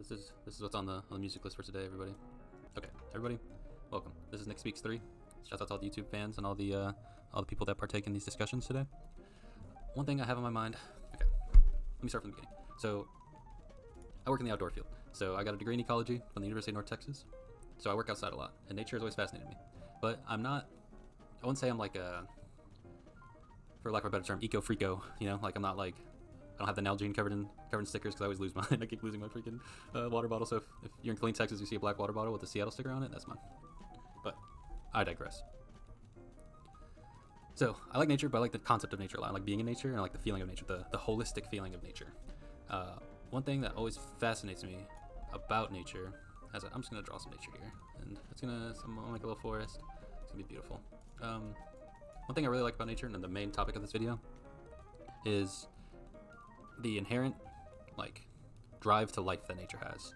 This is what's on the music list for today, everybody. Okay, everybody, welcome. This is Nick Speaks 3. Shout out to all the YouTube fans and all the people that partake in these discussions today. One thing I have on my mind. Okay, let me start from the beginning. So, I work in the outdoor field. So I got a degree in ecology from the University of North Texas. So I work outside a lot, and nature has always fascinated me. But I wouldn't say I'm like a, for lack of a better term, eco-freako. You know, like I'm not like, I don't have the Nalgene covered in stickers because I always lose mine. I keep losing my freaking water bottle. So if you're in Killeen, Texas, you see a black water bottle with a Seattle sticker on it, that's mine. But I digress. So I like nature, but I like the concept of nature a lot. I like being in nature, and I like the feeling of nature, the holistic feeling of nature. One thing that always fascinates me about nature, I'm just gonna draw some nature here, and I'm gonna make a little forest. It's gonna be beautiful. One thing I really like about nature, and the main topic of this video, is the inherent drive to life that nature has.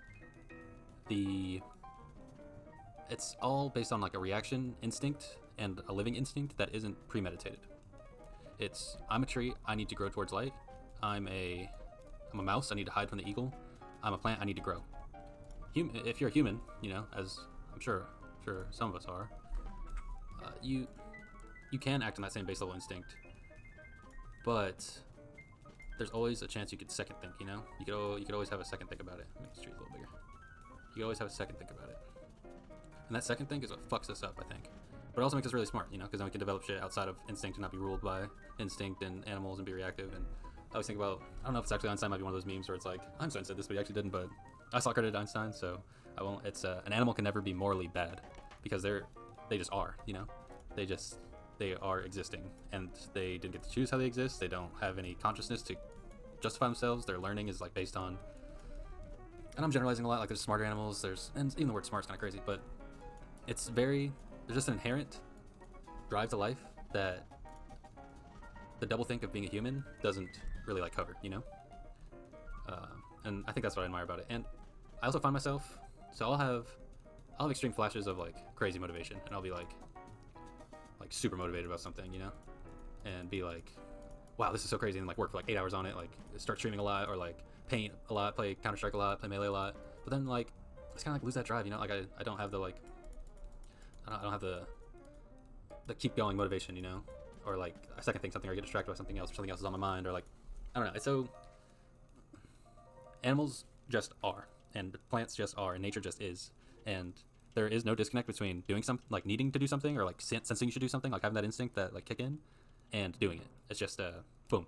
It's all based on a reaction instinct and a living instinct that isn't premeditated. I'm a tree, I need to grow towards light. I'm a mouse, I need to hide from the eagle. I'm a plant, I need to grow. If you're a human, as I'm sure some of us are, you can act on that same base level instinct, but there's always a chance you could second think. You could always have a second think about it. Make the tree a little bigger. You could always have a second think about it, and that second think is what fucks us up, I think. But it also makes us really smart, because then we can develop shit outside of instinct and not be ruled by instinct and animals and be reactive. And I always think about, I don't know if it's actually Einstein, might be one of those memes where it's like, Einstein said this, but he actually didn't, but I saw credit Einstein, so I won't. It's an animal can never be morally bad because they just are, they are existing, and they didn't get to choose how they exist. They don't have any consciousness to justify themselves. Their learning is based on, and I'm generalizing a lot, there's smarter animals, and even the word smart is kind of crazy, but there's just an inherent drive to life that the doublethink of being a human doesn't really cover, and I think that's what I admire about it. And I also find myself, so I'll have extreme flashes of crazy motivation, and I'll be like super motivated about something, and be like, wow, this is so crazy, and work for 8 hours on it, start streaming a lot, or paint a lot, play Counter-Strike a lot, play Melee a lot, but then I just kind of lose that drive, I don't have the I don't have the keep going motivation, or I second think something, or get distracted by something else, or something else is on my mind, or I don't know. It's so, animals just are, and plants just are, and nature just is, and there is no disconnect between doing something, needing to do something, or sensing you should do something, having that instinct that kick in, and doing it. It's just boom,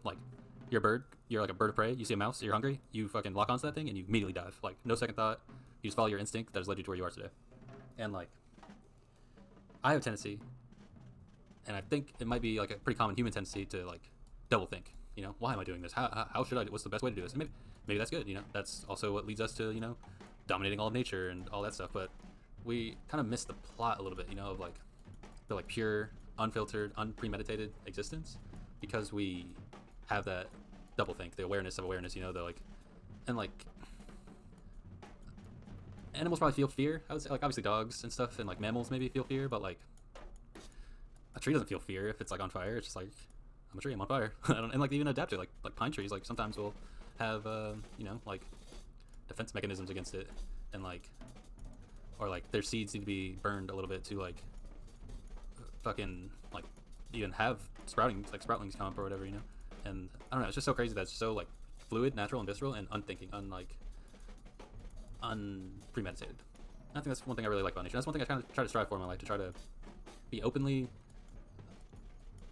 you're a bird, you're a bird of prey, you see a mouse, you're hungry, you fucking lock onto that thing, and you immediately dive, no second thought. You just follow your instinct that has led you to where you are today. And I have a tendency, and I think it might be a pretty common human tendency to double think. Why am I doing this? How should I? What's the best way to do this? And maybe that's good. That's also what leads us to dominating all of nature and all that stuff. But we kind of miss the plot a little bit, of the pure, unfiltered, unpremeditated existence, because we have that double think, the awareness of awareness. Animals probably feel fear. I would say, obviously dogs and stuff, and mammals maybe feel fear, but a tree doesn't feel fear if it's on fire. It's just I'm a tree, I'm on fire. And they even adapt to it. Like pine trees, sometimes will have defense mechanisms against it, and or their seeds need to be burned a little bit to fucking even have sproutlings come up or whatever, And I don't know, it's just so crazy that it's so fluid, natural, and visceral, and unthinking, unpremeditated. I think that's one thing I really like about nature. That's one thing I kind of try to strive for in my life, to try to be openly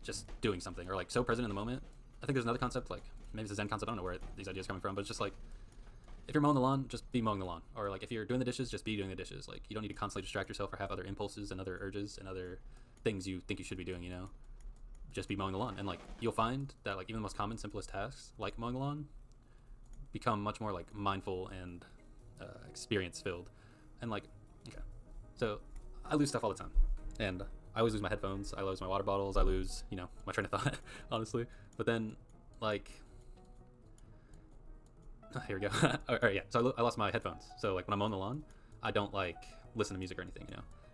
just doing something, or so present in the moment. I think there's another concept, maybe it's a Zen concept, I don't know where these ideas are coming from, but it's just if you're mowing the lawn, just be mowing the lawn. Or if you're doing the dishes, just be doing the dishes. You don't need to constantly distract yourself or have other impulses and other urges and other things you think you should be doing, Just be mowing the lawn. And you'll find that even the most common, simplest tasks, like mowing the lawn, become much more mindful and experience filled. And okay, so I lose stuff all the time, and I always lose my headphones, I lose my water bottles, I lose my train of thought, honestly. But then here we go. All right, yeah, so I lost my headphones, so when I'm mowing the lawn, I don't listen to music or anything,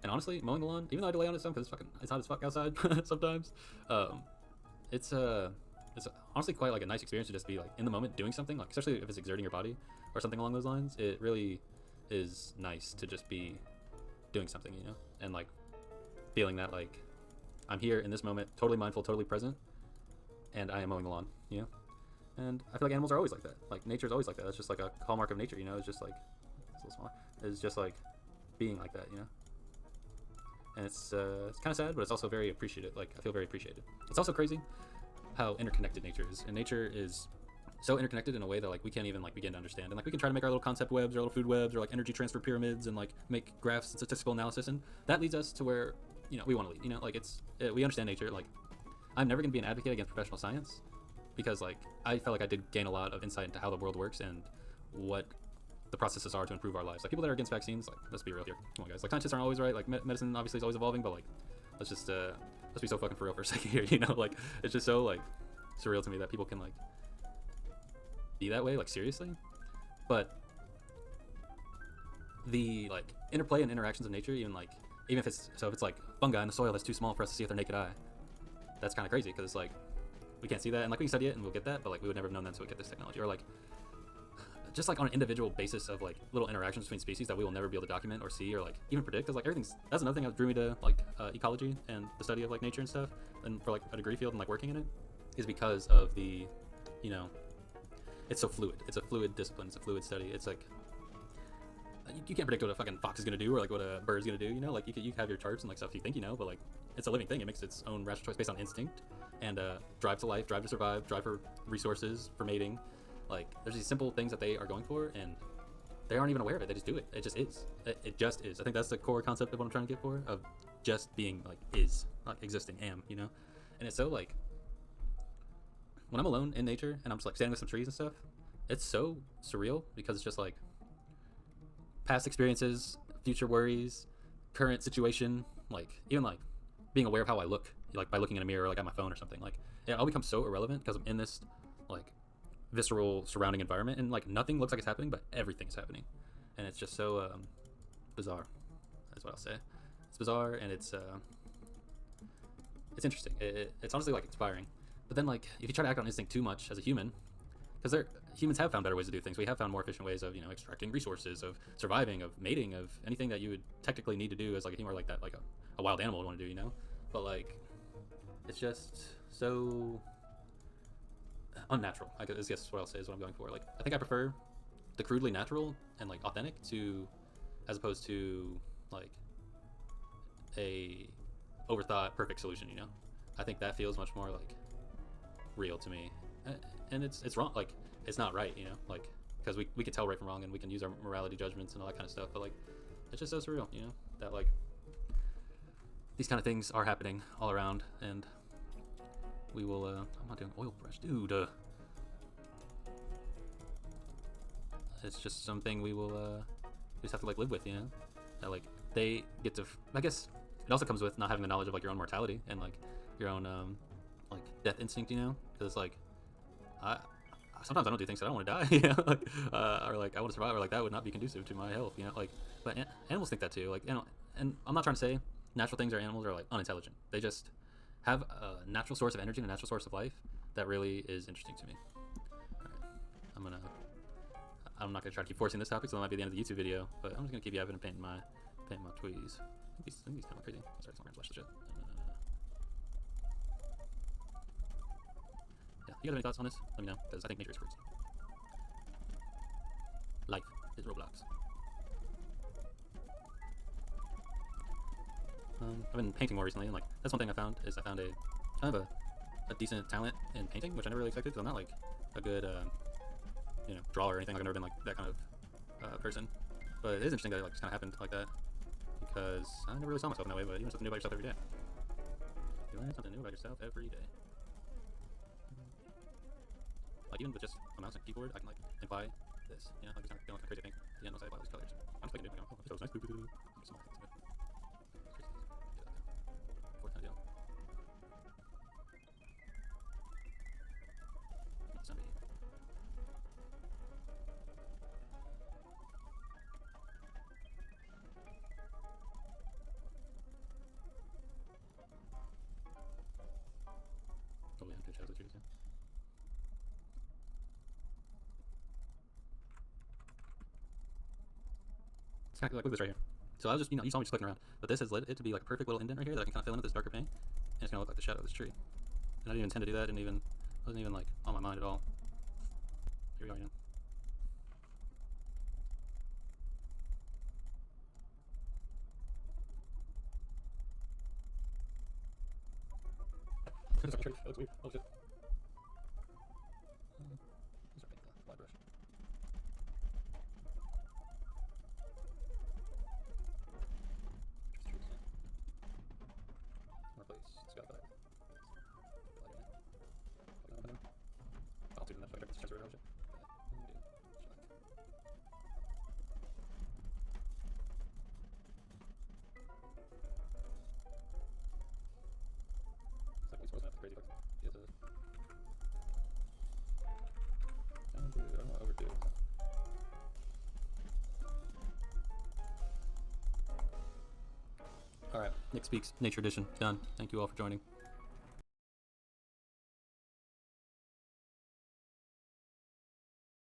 And honestly, mowing the lawn, even though I delay on it some because it's hot as fuck outside sometimes, it's honestly quite a nice experience to just be in the moment doing something, especially if it's exerting your body, or something along those lines, it really is nice to just be doing something, you know, and like feeling that like I'm here in this moment, totally mindful, totally present, and I am mowing the lawn, you know. And I feel like animals are always like that. Like nature's always like that. That's just like a hallmark of nature, you know. It's just like it's a little smaller. It's just like being like that, you know. And it's kind of sad, but it's also very appreciative. Like I feel very appreciated. It's also crazy how interconnected nature is, and nature is so interconnected in a way that like we can't even like begin to understand. And like we can try to make our little concept webs or little food webs or like energy transfer pyramids and like make graphs and statistical analysis, and that leads us to where we want to lead. You know, like we understand nature. Like I'm never gonna be an advocate against professional science because like I felt like I did gain a lot of insight into how the world works and what the processes are to improve our lives. Like people that are against vaccines, like let's be real here. Come on, guys. Like scientists aren't always right. Like medicine obviously is always evolving, but like let's be so fucking for real for a second here. You know, like it's just so like surreal to me that people can like be that way, like seriously. But the like interplay and interactions of nature, even if it's like fungi in the soil that's too small for us to see with our naked eye, that's kind of crazy because it's like we can't see that, and like we can study it and we'll get that, but like we would never have known that until we get this technology. Or like just like on an individual basis of like little interactions between species that we will never be able to document or see or like even predict, because like that's another thing that drew me to like ecology and the study of like nature and stuff, and for like a degree field and like working in it, is because of the it's so fluid. It's a fluid discipline. It's a fluid study. It's like you can't predict what a fucking fox is gonna do or like what a bird's gonna do. You know, like you have your charts and like stuff you think you know, but like it's a living thing. It makes its own rational choice based on instinct and drive to life, drive to survive, drive for resources, for mating. Like there's these simple things that they are going for, and they aren't even aware of it. They just do it. It just is. It just is. I think that's the core concept of what I'm trying to get for, of just being like is, not existing, am. You know, and it's so like when I'm alone in nature and I'm just like standing with some trees and stuff, it's so surreal because it's just like past experiences, future worries, current situation, like even like being aware of how I look, like by looking in a mirror, like on my phone or something. Like it all becomes so irrelevant because I'm in this like visceral surrounding environment, and like nothing looks like it's happening, but everything's happening, and it's just so bizarre. That's what I'll say. It's bizarre, and it's interesting. It's honestly like inspiring. But then like if you try to act on instinct too much as a human, because humans have found better ways to do things. We have found more efficient ways of extracting resources, of surviving, of mating, of anything that you would technically need to do as like a human, or like that like a wild animal would want to do, But like it's just so unnatural, I guess what I'll say is what I'm going for. Like I think I prefer the crudely natural and like authentic as opposed to like a overthought perfect solution. I think that feels much more like real to me, and it's wrong. Like it's not right, like because we can tell right from wrong, and we can use our morality judgments and all that kind of stuff. But like it's just so surreal, that like these kind of things are happening all around, and we will. I'm not doing oil brush, dude. It's just something we will just have to like live with, that like they get to. I guess it also comes with not having the knowledge of like your own mortality and like your own like death instinct, because like sometimes I don't do things that I don't want to die, or like I want to survive, or like that would not be conducive to my health, like. But animals think that too, like and I'm not trying to say natural things or animals are like unintelligent. They just have a natural source of energy and a natural source of life that really is interesting to me. All right, I'm not gonna try to keep forcing this topic, so that might be the end of the YouTube video. But I'm just gonna keep yapping and painting my tweez. These kind of crazy. Sorry, I'm gonna flash the shit. Yeah, you guys have any thoughts on this? Let me know, because I think nature is crazy. Life is Roblox. I've been painting more recently, and like that's one thing I found is I found a kind of a decent talent in painting, which I never really expected, because I'm not like a good drawer or anything. Like I've never been like that kind of person. But it is interesting that it like just kind of happened like that, because I never really saw myself in that way. But you learn something new about yourself every day. You learn something new about yourself every day. Like even with just a mouse and keyboard, I can like imply this. Like it's kind of crazy thing. At the end, once I apply these colors, I'm just like, oh, this was nice. Small things. Fourth kind of deal. Zombie. Oh yeah, good shows with trees, yeah. It's kind of like, look at this right here. So I was just, you saw me just clicking around. But this has led it to be like a perfect little indent right here that I can kind of fill in with this darker paint. And it's going to look like the shadow of this tree. And I didn't even intend to do that. Wasn't even like on my mind at all. Here we go again. That looks weird. Oh shit. Fly brush. More place. It's got that. I'll do that. I can transfer it. Shit. It's like we supposed to have crazy. You have to. I don't want to overdo it. All right, Nick Speaks, Nature Edition, done. Thank you all for joining.